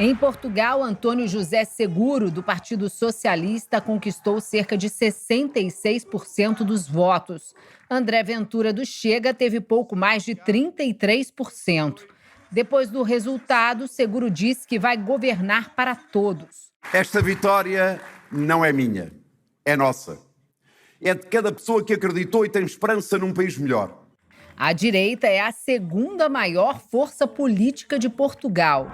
Em Portugal, Antônio José Seguro, do Partido Socialista, conquistou cerca de 66% dos votos. André Ventura, do Chega, teve pouco mais de 33%. Depois do resultado, Seguro disse que vai governar para todos. Esta vitória não é minha, é nossa. É de cada pessoa que acreditou e tem esperança num país melhor. A direita é a segunda maior força política de Portugal.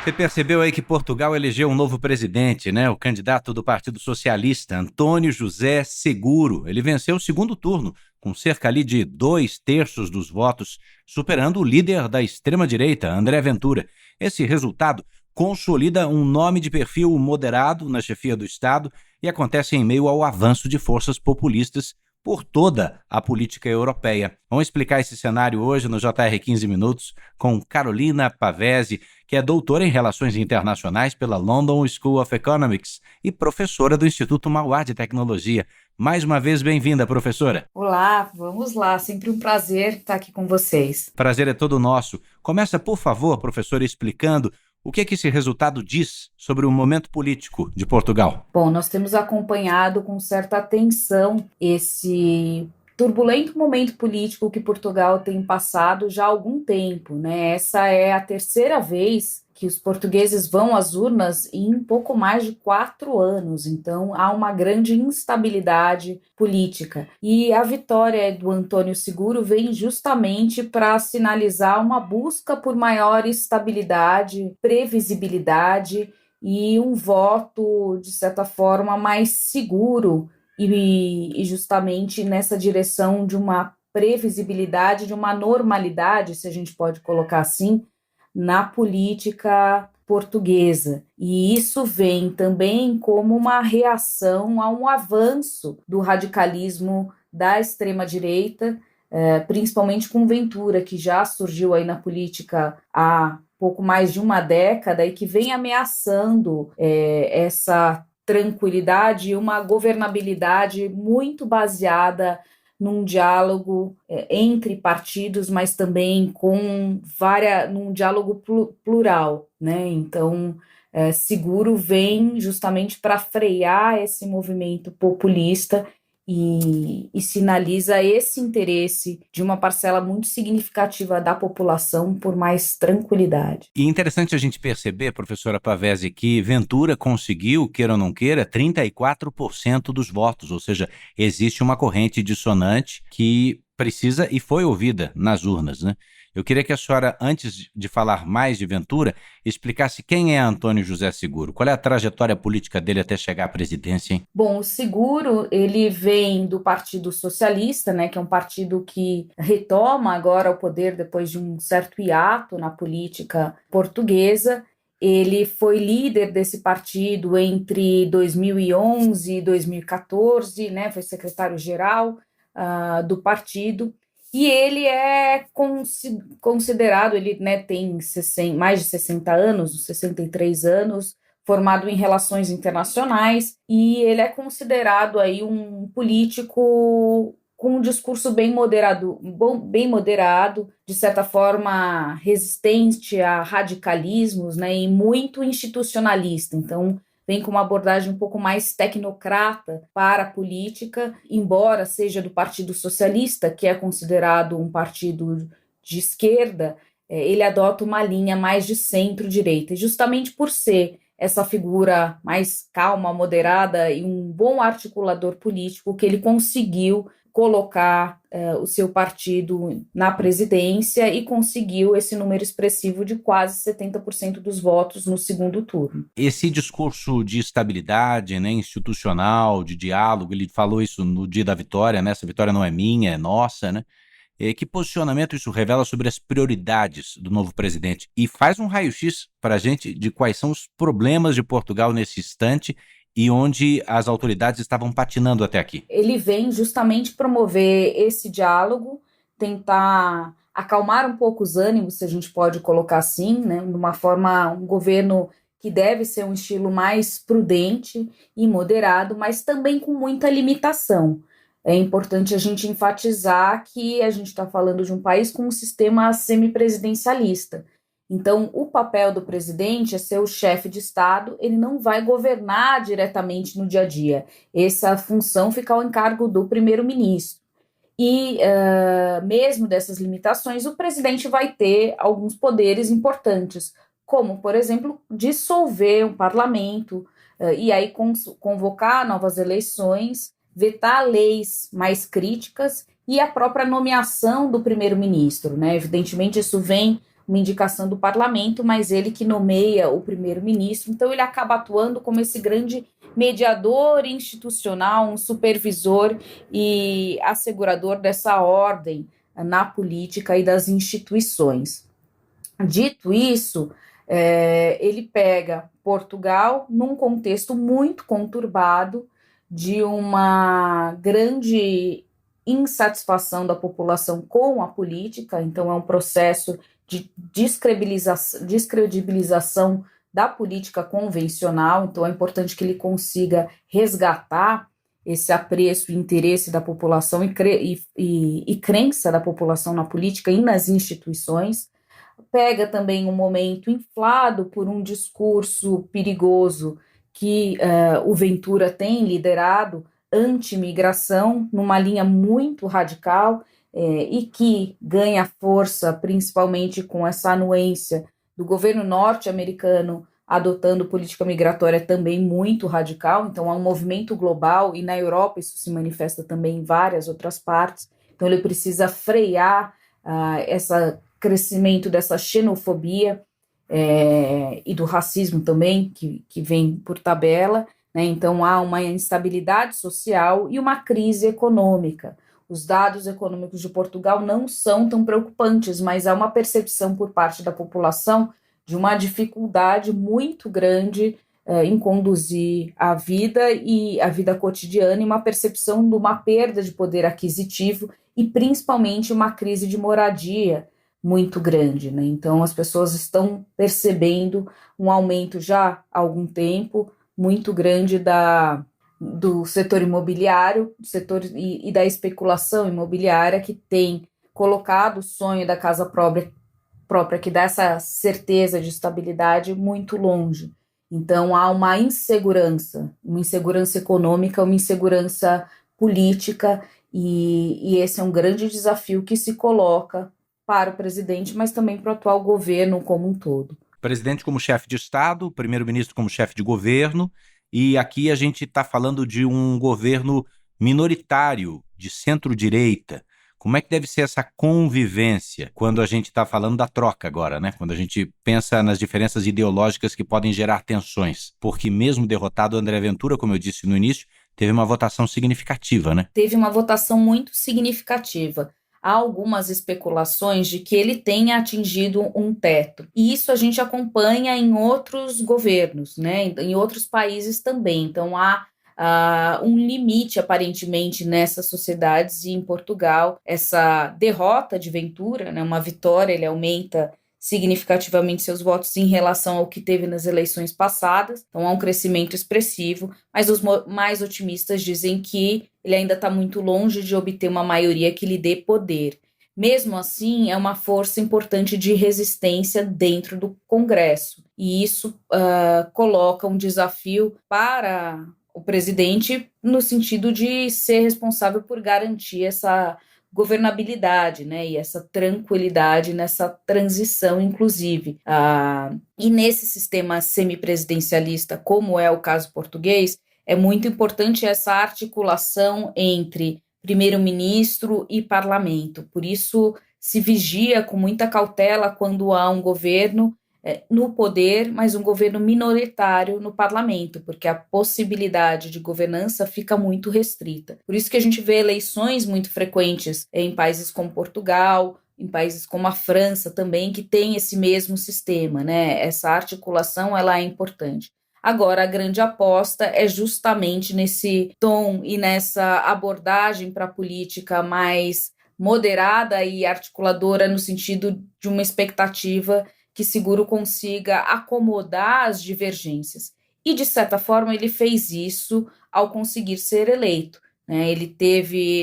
Você percebeu aí que Portugal elegeu um novo presidente, né? O candidato do Partido Socialista, Antônio José Seguro. Ele venceu o segundo turno, com cerca ali de 2/3 dos votos, superando o líder da extrema-direita, André Ventura. Esse resultado consolida um nome de perfil moderado na chefia do Estado e acontece em meio ao avanço de forças populistas por toda a política europeia. Vamos explicar esse cenário hoje no JR 15 Minutos com Carolina Pavese, que é doutora em Relações Internacionais pela London School of Economics e professora do Instituto Mauá de Tecnologia. Mais uma vez, bem-vinda, professora. Olá, vamos lá. Sempre um prazer estar aqui com vocês. Prazer é todo nosso. Começa, por favor, professora, explicando o que esse resultado diz sobre o momento político de Portugal. Bom, nós temos acompanhado com certa atenção esse turbulento momento político que Portugal tem passado já há algum tempo, né? Essa é a terceira vez que os portugueses vão às urnas em pouco mais de 4 anos, então há uma grande instabilidade política. E a vitória do Antônio Seguro vem justamente para sinalizar uma busca por maior estabilidade, previsibilidade e um voto, de certa forma, mais seguro e justamente nessa direção de uma previsibilidade, de uma normalidade, se a gente pode colocar assim, na política portuguesa. E isso vem também como uma reação a um avanço do radicalismo da extrema-direita, principalmente com Ventura, que já surgiu aí na política há pouco mais de uma década e que vem ameaçando essa tranquilidade e uma governabilidade muito baseada num diálogo entre partidos, mas também num diálogo plural, né? Então, Seguro vem justamente para frear esse movimento populista e sinaliza esse interesse de uma parcela muito significativa da população por mais tranquilidade. E interessante a gente perceber, professora Pavese, que Ventura conseguiu, queira ou não queira, 34% dos votos, ou seja, existe uma corrente dissonante que precisa e foi ouvida nas urnas, né? Eu queria que a senhora, antes de falar mais de Ventura, explicasse quem é Antônio José Seguro, qual é a trajetória política dele até chegar à presidência, hein? Bom, o Seguro, ele vem do Partido Socialista, né, que é um partido que retoma agora o poder depois de um certo hiato na política portuguesa. Ele foi líder desse partido entre 2011 e 2014, né, foi secretário-geral do partido. E ele é considerado, ele, né, tem mais de 60 anos, 63 anos, formado em relações internacionais, e ele é considerado aí um político com um discurso bem moderado, de certa forma resistente a radicalismos, né, e muito institucionalista. Então, vem com uma abordagem um pouco mais tecnocrata para a política, embora seja do Partido Socialista, que é considerado um partido de esquerda, ele adota uma linha mais de centro-direita. E justamente por ser essa figura mais calma, moderada e um bom articulador político, que ele conseguiu colocar o seu partido na presidência e conseguiu esse número expressivo de quase 70% dos votos no segundo turno. Esse discurso de estabilidade, né, institucional, de diálogo, ele falou isso no dia da vitória, né? Essa vitória não é minha, é nossa, né? Que posicionamento isso revela sobre as prioridades do novo presidente? E faz um raio-x para a gente de quais são os problemas de Portugal nesse instante e onde as autoridades estavam patinando até aqui. Ele vem justamente promover esse diálogo, tentar acalmar um pouco os ânimos, se a gente pode colocar assim, né, de uma forma, um governo que deve ser um estilo mais prudente e moderado, mas também com muita limitação. É importante a gente enfatizar que a gente está falando de um país com um sistema semipresidencialista. Então, o papel do presidente é ser o chefe de Estado, ele não vai governar diretamente no dia a dia. Essa função fica ao encargo do primeiro-ministro. E, mesmo dessas limitações, o presidente vai ter alguns poderes importantes, como, por exemplo, dissolver um parlamento, e aí convocar novas eleições, vetar leis mais críticas e a própria nomeação do primeiro-ministro, né? Evidentemente, isso vem uma indicação do parlamento, mas ele que nomeia o primeiro-ministro, então ele acaba atuando como esse grande mediador institucional, um supervisor e assegurador dessa ordem na política e das instituições. Dito isso, ele pega Portugal num contexto muito conturbado de uma grande insatisfação da população com a política, então é um processo de descredibilização da política convencional, então é importante que ele consiga resgatar esse apreço e interesse da população e crença da população na política e nas instituições. Pega também um momento inflado por um discurso perigoso que o Ventura tem liderado, anti-imigração, numa linha muito radical, e que ganha força principalmente com essa anuência do governo norte-americano adotando política migratória também muito radical. Então há um movimento global e na Europa isso se manifesta também em várias outras partes. Então ele precisa frear esse crescimento dessa xenofobia e do racismo também, que vem por tabela, né? Então há uma instabilidade social e uma crise econômica. Os dados econômicos de Portugal não são tão preocupantes, mas há uma percepção por parte da população de uma dificuldade muito grande em conduzir a vida e a vida cotidiana, e uma percepção de uma perda de poder aquisitivo e principalmente uma crise de moradia muito grande, né? Então as pessoas estão percebendo um aumento já há algum tempo muito grande do setor imobiliário, e da especulação imobiliária, que tem colocado o sonho da casa própria, que dá essa certeza de estabilidade, muito longe. Então há uma insegurança econômica, uma insegurança política, e esse é um grande desafio que se coloca para o presidente, mas também para o atual governo como um todo. Presidente como chefe de Estado, o primeiro-ministro como chefe de governo, e aqui a gente está falando de um governo minoritário, de centro-direita. Como é que deve ser essa convivência quando a gente está falando da troca agora, né? Quando a gente pensa nas diferenças ideológicas que podem gerar tensões? Porque mesmo derrotado, André Ventura, como eu disse no início, teve uma votação significativa, né? Teve uma votação muito significativa. Há algumas especulações de que ele tenha atingido um teto. E isso a gente acompanha em outros governos, né? Em outros países também. Então há um limite, aparentemente, nessas sociedades, e em Portugal, essa derrota de Ventura, né, uma vitória, ele aumenta significativamente seus votos em relação ao que teve nas eleições passadas, então há um crescimento expressivo, mas os mais otimistas dizem que ele ainda está muito longe de obter uma maioria que lhe dê poder. Mesmo assim, é uma força importante de resistência dentro do Congresso, e isso coloca um desafio para o presidente no sentido de ser responsável por garantir essa governabilidade, né, e essa tranquilidade nessa transição, inclusive. E nesse sistema semipresidencialista, como é o caso português, é muito importante essa articulação entre primeiro-ministro e parlamento. Por isso, se vigia com muita cautela quando há um governo no poder, mas um governo minoritário no parlamento, porque a possibilidade de governança fica muito restrita. Por isso que a gente vê eleições muito frequentes em países como Portugal, em países como a França também, que tem esse mesmo sistema, né? Essa articulação, ela é importante. Agora, a grande aposta é justamente nesse tom e nessa abordagem para a política mais moderada e articuladora, no sentido de uma expectativa que Seguro consiga acomodar as divergências. E, de certa forma, ele fez isso ao conseguir ser eleito, né?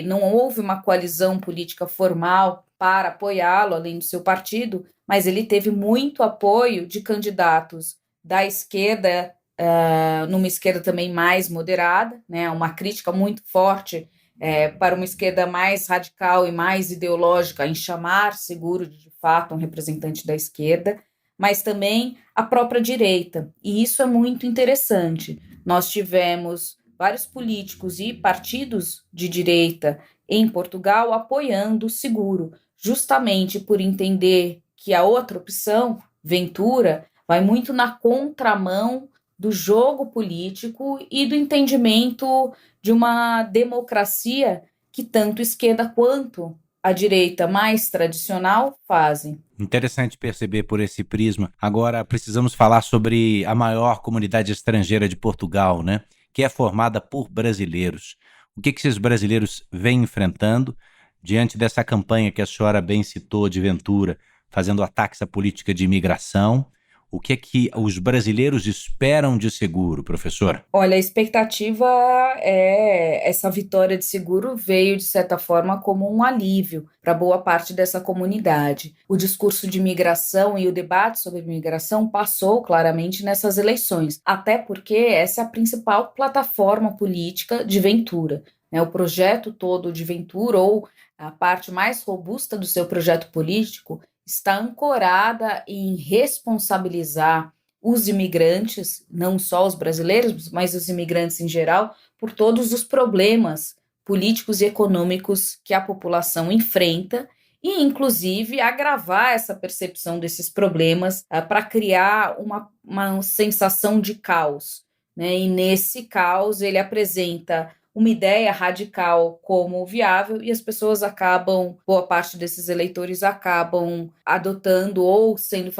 Não houve uma coalizão política formal para apoiá-lo, além do seu partido, mas ele teve muito apoio de candidatos da esquerda, numa esquerda também mais moderada, né, uma crítica muito forte para uma esquerda mais radical e mais ideológica em chamar Seguro de fato um representante da esquerda, mas também a própria direita. E isso é muito interessante. Nós tivemos vários políticos e partidos de direita em Portugal apoiando o Seguro, justamente por entender que a outra opção, Ventura, vai muito na contramão do jogo político e do entendimento de uma democracia que tanto esquerda quanto a direita mais tradicional fazem. Interessante perceber por esse prisma. Agora, precisamos falar sobre a maior comunidade estrangeira de Portugal, né? Que é formada por brasileiros. O que esses brasileiros vêm enfrentando diante dessa campanha que a senhora bem citou de Ventura, fazendo ataques à política de imigração? O que é que os brasileiros esperam de Seguro, professora? Olha, a expectativa essa vitória de Seguro veio, de certa forma, como um alívio para boa parte dessa comunidade. O discurso de imigração e o debate sobre imigração passou claramente nessas eleições, até porque essa é a principal plataforma política de Ventura. O projeto todo de Ventura, ou a parte mais robusta do seu projeto político, está ancorada em responsabilizar os imigrantes, não só os brasileiros, mas os imigrantes em geral, por todos os problemas políticos e econômicos que a população enfrenta e, inclusive, agravar essa percepção desses problemas para criar uma sensação de caos, né? E nesse caos ele apresenta uma ideia radical como viável e as pessoas boa parte desses eleitores acabam adotando ou sendo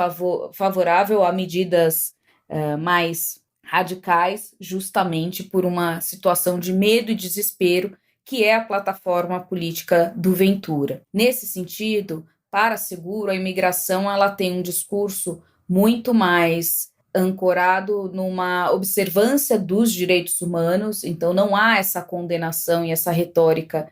favorável a medidas mais radicais, justamente por uma situação de medo e desespero que é a plataforma política do Ventura. Nesse sentido, para Seguro, a imigração ela tem um discurso muito mais ancorado numa observância dos direitos humanos, então não há essa condenação e essa retórica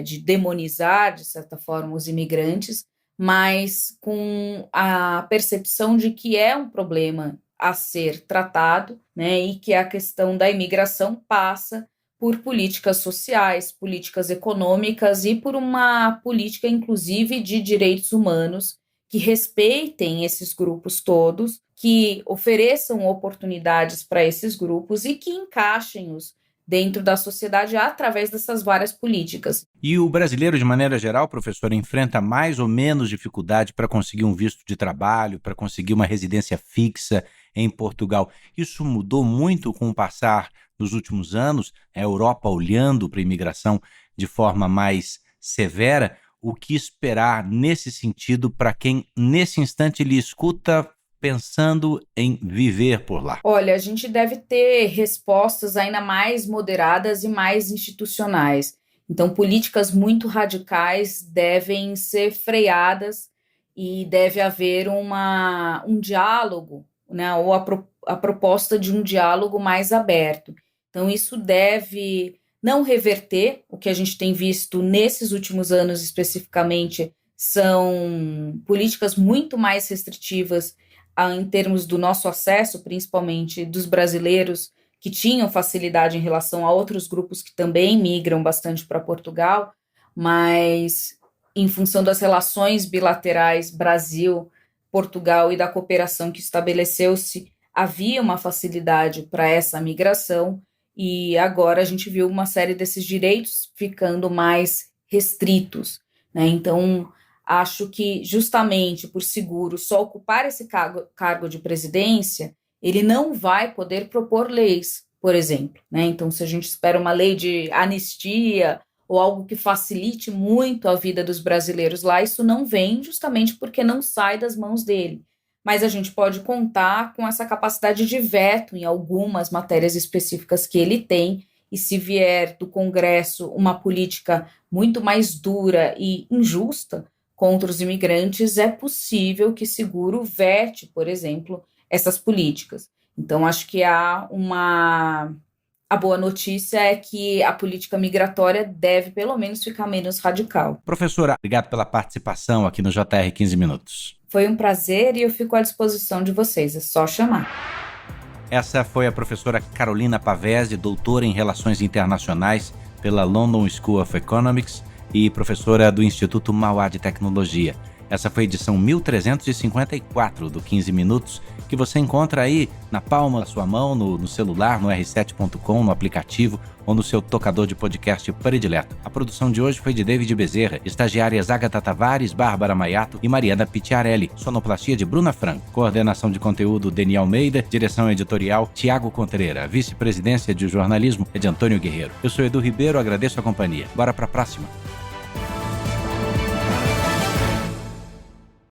de demonizar, de certa forma, os imigrantes, mas com a percepção de que é um problema a ser tratado, né, e que a questão da imigração passa por políticas sociais, políticas econômicas e por uma política, inclusive, de direitos humanos que respeitem esses grupos todos, que ofereçam oportunidades para esses grupos e que encaixem-os dentro da sociedade através dessas várias políticas. E o brasileiro, de maneira geral, professor, enfrenta mais ou menos dificuldade para conseguir um visto de trabalho, para conseguir uma residência fixa em Portugal. Isso mudou muito com o passar dos últimos anos, a Europa olhando para a imigração de forma mais severa. O que esperar nesse sentido para quem, nesse instante, lhe escuta pensando em viver por lá? Olha, a gente deve ter respostas ainda mais moderadas e mais institucionais. Então, políticas muito radicais devem ser freadas e deve haver um diálogo, né, ou a proposta de um diálogo mais aberto. Então, isso deve não reverter. O que a gente tem visto nesses últimos anos especificamente são políticas muito mais restritivas em termos do nosso acesso, principalmente dos brasileiros que tinham facilidade em relação a outros grupos que também migram bastante para Portugal, mas em função das relações bilaterais Brasil-Portugal e da cooperação que estabeleceu-se, havia uma facilidade para essa migração e agora a gente viu uma série desses direitos ficando mais restritos, né? Então, acho que justamente por Seguro só ocupar esse cargo de presidência, ele não vai poder propor leis, por exemplo, né? Então, se a gente espera uma lei de anistia ou algo que facilite muito a vida dos brasileiros lá, isso não vem justamente porque não sai das mãos dele. Mas a gente pode contar com essa capacidade de veto em algumas matérias específicas que ele tem, e se vier do Congresso uma política muito mais dura e injusta contra os imigrantes, é possível que Seguro vete, por exemplo, essas políticas. Então, acho que há A boa notícia é que a política migratória deve, pelo menos, ficar menos radical. Professora, obrigado pela participação aqui no JR 15 Minutos. Foi um prazer e eu fico à disposição de vocês, é só chamar. Essa foi a professora Carolina Pavese, doutora em Relações Internacionais pela London School of Economics e professora do Instituto Mauá de Tecnologia. Essa foi a edição 1354 do 15 Minutos, que você encontra aí na palma da sua mão, no celular, no r7.com, no aplicativo ou no seu tocador de podcast predileto. A produção de hoje foi de David Bezerra, estagiárias Agatha Tavares, Bárbara Maiato e Mariana Picciarelli, sonoplastia de Bruna Franco, coordenação de conteúdo Deni Almeida, direção editorial Tiago Contreira, vice-presidência de jornalismo é de Antônio Guerreiro. Eu sou Edu Ribeiro, agradeço a companhia. Bora pra próxima.